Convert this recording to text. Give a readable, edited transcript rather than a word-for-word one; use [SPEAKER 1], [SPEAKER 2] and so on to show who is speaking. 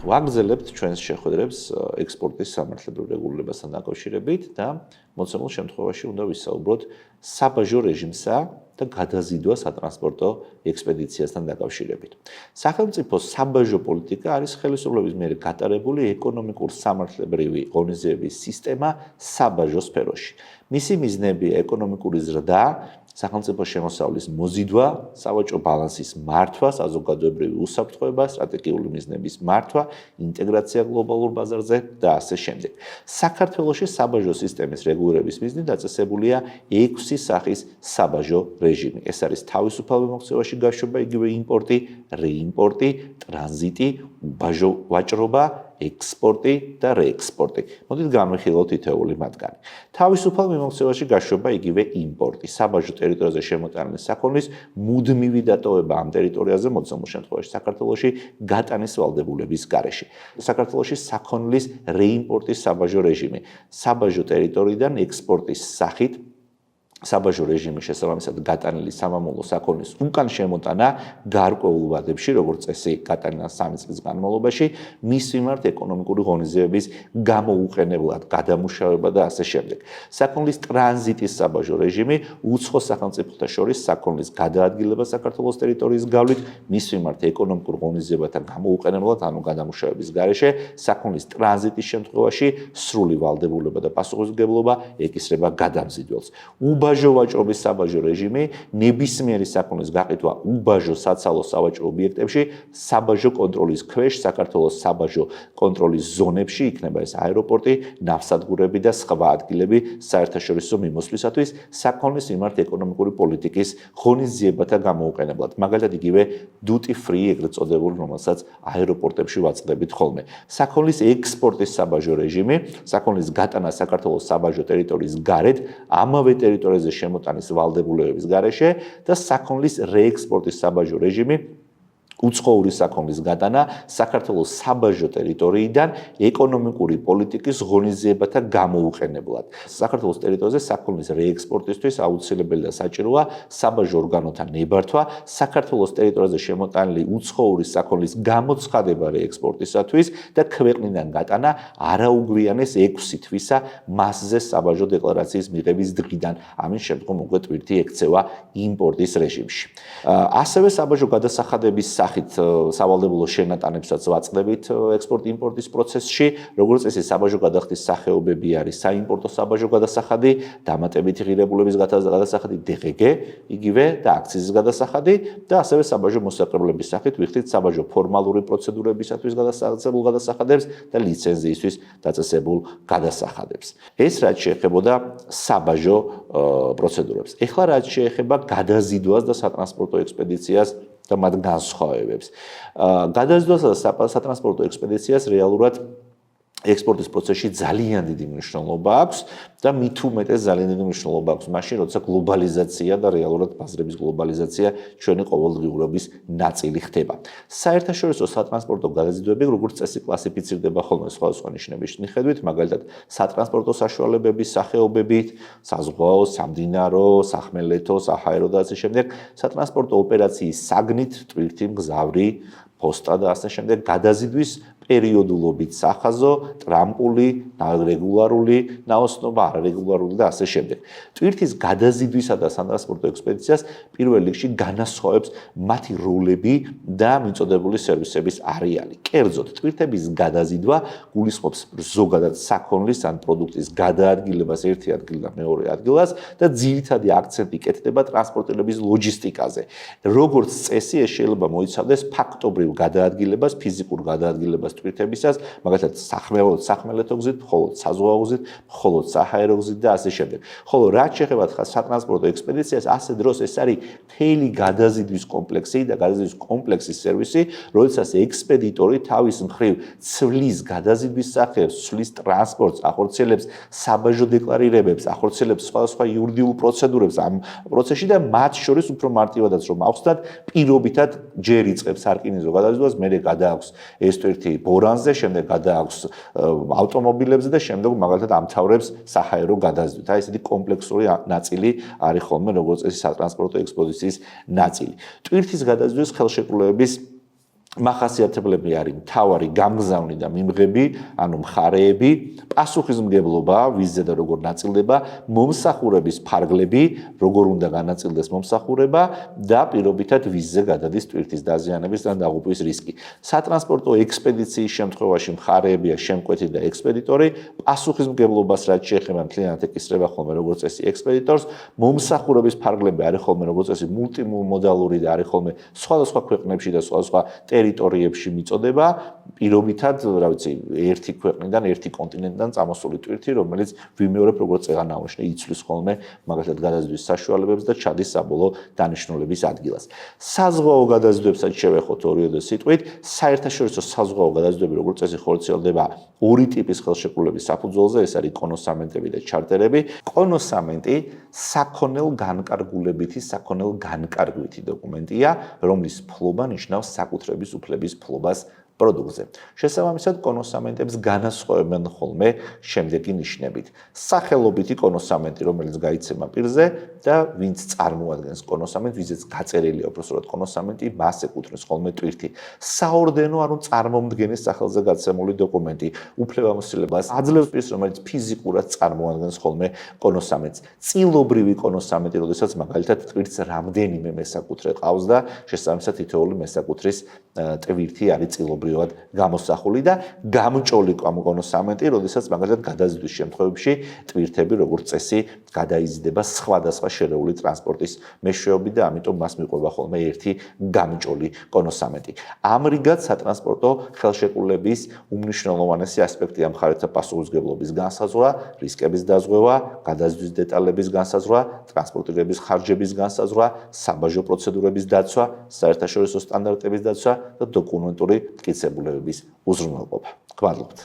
[SPEAKER 1] ვაგრძელებთ ჩვენს შეხვედრებს ექსპორტის სამართლებრივ რეგულირებასთან დაკავშირებით და მოცემულ შემთხვევაში უნდა ვისაუბროთ საბაჟო რეჟიმსა და გადაზიდვა სატრანსპორტო ექსპედიციასთან დაკავშირებით. სახელმწიფოს საბაჟო პოლიტიკა არის ხელისუფლების მიერ გატარებული ეკონომიკურ-სამართლებრივი ღონისძიების სისტემა საბაჟო სფეროში. მისი მიზნებია ეკონომიკური ზრდა, სახელმწიფო შემოსავლის მოზიდვა, სავაჭრო ბალანსის მართვა, საზოგადოებრივი უსაფრთხოება, სტრატეგიული მიზნების მართვა, ინტეგრაცია გლობალურ ბაზარზე და ასე შემდეგ. საქართველოში საბაჟო სისტემის რეგულირების მიზნით დაწესებულია 6 სახის საბაჟო რეჟიმი. ეს არის თავისუფალ მიმოქცევაში გაშვება, იგივე იმპორტი, რეიმპორტი, ტრანზიტი, უბაჟო ვაჭრობა, ექსპორტი და რეექსპორტი. მოდით განვიხილოთ თითოეული მათგანი. თავისუფალ მიმოქცევაში გაშვება, იგივე იმპორტი. საბაჟო ტერიტორიაზე შემოტანილი საქონლის მუდმივი დატოვება ამ ტერიტორიაზე მოცემულ შემთხვევაში საქართველოში გატანის ვალდებულების გარეშე. საქართველოში საქონლის რეიმპორტის საბაჟო რეჟიმი. საბაჟო ტერიტორიიდან ექსპორტის სახით საბაჟო რეჟიმის შესაბამისად გატანილი სამამულო საქონლის უკან შემოტანა გარკვეულ ვადებში, როგორც წესი, გატანა 3 წლის განმავლობაში, მის მიმართ ეკონომიკური ღონისძიების გამოუყენებლად გადამუშავება და ასე შემდეგ. საქონლის ტრანზიტის საბაჟო რეჟიმი უცხო სახელმწიფოთა შორის საქონლის გადაადგილება საქართველოს ტერიტორიის გავლით, მის მიმართ ეკონომიკურ ღონისძიებათა გამოუყენებლად, ანუ გადამუშავების გარეშე, საქონლის ტრანზიტის შემთხვევაში სრული ვალდებულება და პასუხისმგებლობა ეკისრება გადამზიდველს. უბაჟო ვაჭრობის საბაჟო რეჟიმი ნებისმიერი საქონლის გაყიდვა უბაჟო საცალო სავაჭრო ობიექტებში საბაჟო კონტროლის ქვეშ საქართველოს საბაჟო კონტროლის ზონებში იქნება ეს აეროპორტი, ნავსადგურები და სხვა ადგილები საერთაშორისო მიმოსვლისათვის საქონლის მიმართ ეკონომიკური პოლიტიკის ღონისძიებათა გამოუყენებლად. მაგალითად იგივე duty free ეგრეთ წოდებული, რომელსაც აეროპორტებში ვაწყდებით ხოლმე. საქონლის ექსპორტის საბაჟო რეჟიმი, საქონლის გატანა საქართველოს საბაჟო ტერიტორიის გარეთ, ამავე ტერიტორიაზე შემოტანის ვალდებულებების გარეშე და საქონლის რეექსპორტის საბაჟო რეჟიმი უცხოური საქონლის გატანა საქართველოს საბაჟო ტერიტორიიდან ეკონომიკური პოლიტიკის ღონისძიებათა გამოუყენებლად. საქართველოს ტერიტორიაზე საქონლის რეექსპორტისთვის აუცილებელი და საჭიროა საბაჟო ორგანოთა ნებართვა, საქართველოს ტერიტორიაზე შემოტანილი უცხოური საქონლის გამოცხადება რეექსპორტისათვის და ქვეყნიდან გატანა არაუგვიანეს 6 თვისა მასზე საბაჟო დეკლარაციის მიღების დღიდან. ამის შემდგომ უკვე ტვირთი ექცევა იმპორტის რეჟიმში. ასევე საბაჟო გადასახადების სახით სავალდებულო შენატანებსაც ვაწყდებით ექსპორტ-იმპორტის პროცესში, როგორც წესი საბაჟო გადახდის სახეობები არის საიმპორტო საბაჟო გადასახადი, დამატებითი ღირებულების გადასახადი, DGG, იგივე და აქციზის გადასახადი და ასევე საბაჟო მოსაყრებლების სახით ვიხდით საბაჟო ფორმალური პროცედურებისათვის გადასახადებულ გადასახადებს და ლიცენზიისთვის დაწესებულ გადასახადებს. ეს რაც შეეხებოდა საბაჟო პროცედურებს. ეხლა რაც შეეხება გადაზიდვას და სატრანსპორტო ექსპედიციას და მათ განსხვავებებს. გადაზიდვასა და სატრანსპორტო ექსპედიციას რეალურად ექსპორტის პროცესში ძალიან დიდი მნიშვნელობა აქვს და მით უმეტეს ძალიან დიდი მნიშვნელობა აქვს მაშინ, როცა გლობალიზაცია და რეალურად ბაზრების გლობალიზაცია ჩვენი ყოველდღიურობის ნაწილი ხდება. საერთაშორისო სატრანსპორტო გადაზიდვები, როგორც წესი, კლასიფიცირდება ხოლმე სხვადასხვა ნიშნების მიხედვით, მაგალითად, სატრანსპორტო საშუალებების სახეობებით, საზღვაო, სამდინარო, სახმელეთო, საჰაერო და ასე შემდეგ, სატრანსპორტო ოპერაციის საგნით, ტვირთი, მგზავრი, პოსტა და ასე შემდეგ, გადაზიდვის პერიოდულობით სახაზო, ტრამპული, რეგულარული, ნაოსნობა, არარეგულარული და ასე შემდეგ. ტვირთის გადაზიდვისა და სატრანსპორტო ექსპედიციას პირველ რიგში განასხვავებს მათი როლები და მიწოდებული სერვისების არეალი. კერძოდ, ტვირთების გადაზიდვა გულისხმობს ზოგადად საქონლის ან პროდუქტის გადაადგილებას ერთი ადგილიდან მეორე ადგილას და ძირითადი აქცენტი კეთდება ტრანსპორტირების ლოჯისტიკაზე. როგორც წესი, ეს შეიძლება მოიცავდეს ფაქტობრივ გადაადგილებას, ფიზიკურ გადაადგილებას ტვირთებისას, მაგალითად სახმელეთო გზით, მხოლოდ საზღვაო გზით, მხოლოდ საჰაერო გზით და ასე შემდეგ. ხოლო რაც შეეხება სატრანსპორტო ექსპედიციას, ასე დროს ეს არის მთელი გადაზიდვის კომპლექსი და გადაზიდვის კომპლექსის სერვისი, როდესაც ექსპედიტორი თავის მხრივ ცვლის გადაზიდვის სახეებს, ცვლის ტრანსპორტს, ახორციელებს საბაჟო დეკლარირებებს, ახორციელებს სხვადასხვა იურიდიულ პროცედურებს ამ პროცესში და მათ შორის უფრო მარტივადაც რომ ავხსნათ, პირობითად ჯერ იწყებს სარკინიგზო გადაზიდვას, მერე გადააქვს ეს ტვირთი ბორანზე, შემდეგ გადააქვს ავტომობილებზე და შემდეგ მაგალითად ამთავრებს საჰაერო გადაზიდვით. აი ესეთი კომპლექსური ნაწილი არის ხოლმე როგორც წესი სატრანსპორტო ექსპოზიციის ნაწილი. ტვირთის გადაზიდვის ხელშეკრულების მახასიათებლები არის მთავარი გამგზავნი და მიმღები, ანუ მხარეები, პასუხისმგებლობა, ვიზზე და როგორ ნაწილდება, მომსახურების ფარგლები, როგორ უნდა განაწილდეს მომსახურება და პირობითად ვიზზე გადადის ტვირთის დაზიანების და დაღუპვის რისკი. სატრანსპორტო ექსპედიციის შემთხვევაში მხარეებია შემკვეთი და ექსპედიტორი, პასუხისმგებლობას რაც შეეხება მთლიანად ეკისრება ხოლმე როგორც წესი ექსპედიტორს, მომსახურების ფარგლები არის ხოლმე როგორც წესი მულტიმოდალური და არის ხოლმე სხვადასხვა ქვეყნებში და სხვადასხვა ტერიტორიებში მიწოდება, პირობითად, რა ვიცი, ერთი ქვეყნიდან, ერთი კონტინენტიდან წამოსული ტვირთი, რომელიც ვიმეორებ როგორც წეგან აუშნე, იცვლის ხოლმე მაგალითად გადაზიდვის საშუალებებს და ჩადის საბოლოო დანიშნულების ადგილას. საზღვაო გადაზიდვებსაც შევეხოთ ორიოდე სიტყვით, საერთაშორისო საზღვაო გადაზიდვები როგორც წესი ხორციელდება ორი ტიპის ხელშეკრულების საფუძველზე, ეს არის კონოსამენტები და ჩარტერები. კონოსამენტი საქონელ განკარგულებითი, საქონელ განკარგვითი დოკუმენტია, რომლის ფლობა ნიშნავს საკუთრების უფლების ფლობას პროდუქტზე. შესაბამისად, კონოსამენტებს განასხვავებენ ხოლმე შემდეგი ნიშნებით. სახელობითი კონოსამენტი, რომელიც გაიცემა პირზე და ვინც წარმოადგენს კონოსამენტს, ვიზეც გაწერილია უბრალოდ კონოსამენტი, მას ეკუთვნის ხოლმე ტვირთი. საორდენო, ანუ წარმომდგენის სახელზე გაცემული დოკუმენტი, უფლებამოსილებას აძლევს პირს, რომელიც ფიზიკურად წარმოადგენს ხოლმე კონოსამენტს. წილობრივი კონოსამენტი, როდესაც მაგალითად ტვირთს რამდენიმე მესაკუთრე ყავს და შესაბამისად თითოეული მესაკუთრის ტვირთი არის წილობრივი გამოსახული და გამჭოლი კონოსამენტი, როდესაც მაგალითად გადაზიდვის შემთხვევებში ტვირთები როგორც წესი გადაიზიდება სხვადასხვა შერეული ტრანსპორტის მეშვეობით და ამიტომ მას მიყვება ხოლმე ერთი გამჭოლი კონოსამენტი. ამრიგად სატრანსპორტო ხელშეკრულების უმნიშვნელოვანესი ასპექტია მხარეთა პასუხისმგებლობის განსაზღვრა, რისკების დაზღვევა, გადაზიდვის დეტალების განსაზღვრა, ტრანსპორტირების ხარჯების განსაზღვრა, საბაჟო პროცედურების დაცვა, საერთაშორისო სტანდარტების დაცვა და დოკუმენტური მტკიცებულებების უზრუნველყოფა. გმადლობთ.